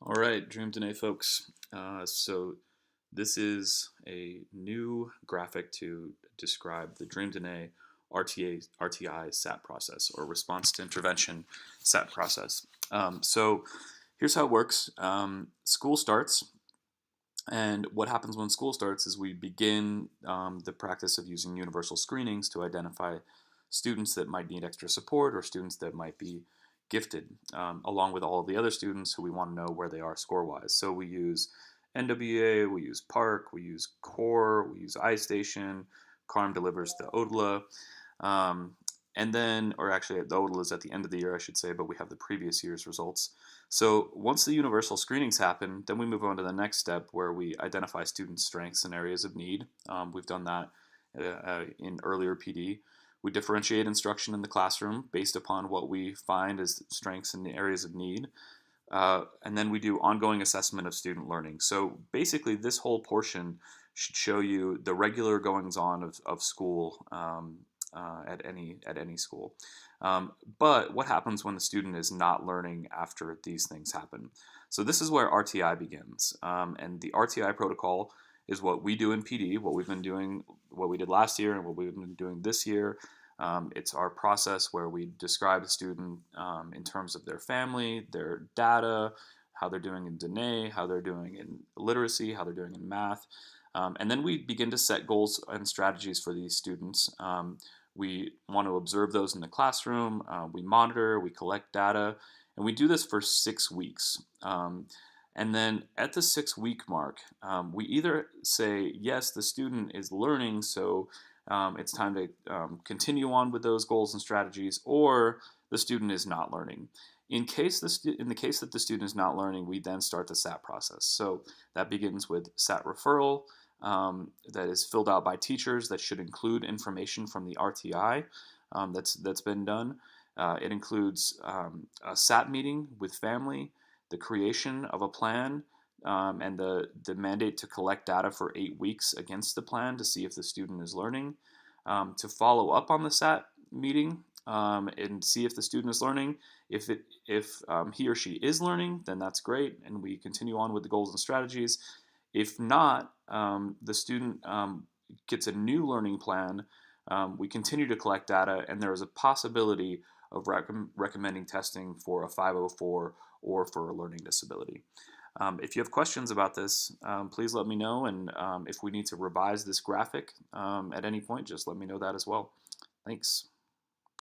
All right, Dream Dene folks. So this is a new graphic to describe the Dream Dene RtI SAT process, or response to intervention SAT process. So here's how it works. School starts, and what happens when school starts is we begin the practice of using universal screenings to identify students that might need extra support or students that might be gifted, along with all of the other students who we want to know where they are score-wise. So we use NWA, we use PARC, we use CORE, we use iStation, CARM delivers the ODLA, and then, or actually the ODLA is at the end of the year, I should say, but we have the previous year's results. So once the universal screenings happen, then we move on to the next step where we identify student strengths and areas of need. We've done that in earlier PD. We differentiate instruction in the classroom based upon what we find as strengths and areas of need. And then we do ongoing assessment of student learning. So basically this whole portion should show you the regular goings-on of school at any school. But what happens when the student is not learning after these things happen? So this is where RTI begins. And the RTI protocol is what we do in PD, what we've been doing, what we did last year and what we've been doing this year. It's our process where we describe the student in terms of their family, their data, how they're doing in Dene, how they're doing in literacy, how they're doing in math. And then we begin to set goals and strategies for these students. We want to observe those in the classroom, we monitor, we collect data, and we do this for 6 weeks. And then at the 6-week mark, we either say, yes, the student is learning, so it's time to continue on with those goals and strategies, or the student is not learning. In the case that the student is not learning, we then start the SAT process. So that begins with SAT referral that is filled out by teachers that should include information from the RTI that's been done. It includes a SAT meeting with family, the creation of a plan, and the mandate to collect data for 8 weeks against the plan to see if the student is learning, to follow up on the SAT meeting and see if the student is learning. If he or she is learning, then that's great, and we continue on with the goals and strategies. If not, the student gets a new learning plan. We continue to collect data, and there is a possibility of recommending testing for a 504 or for a learning disability. If you have questions about this, please let me know, and if we need to revise this graphic at any point, just let me know that as well. Thanks.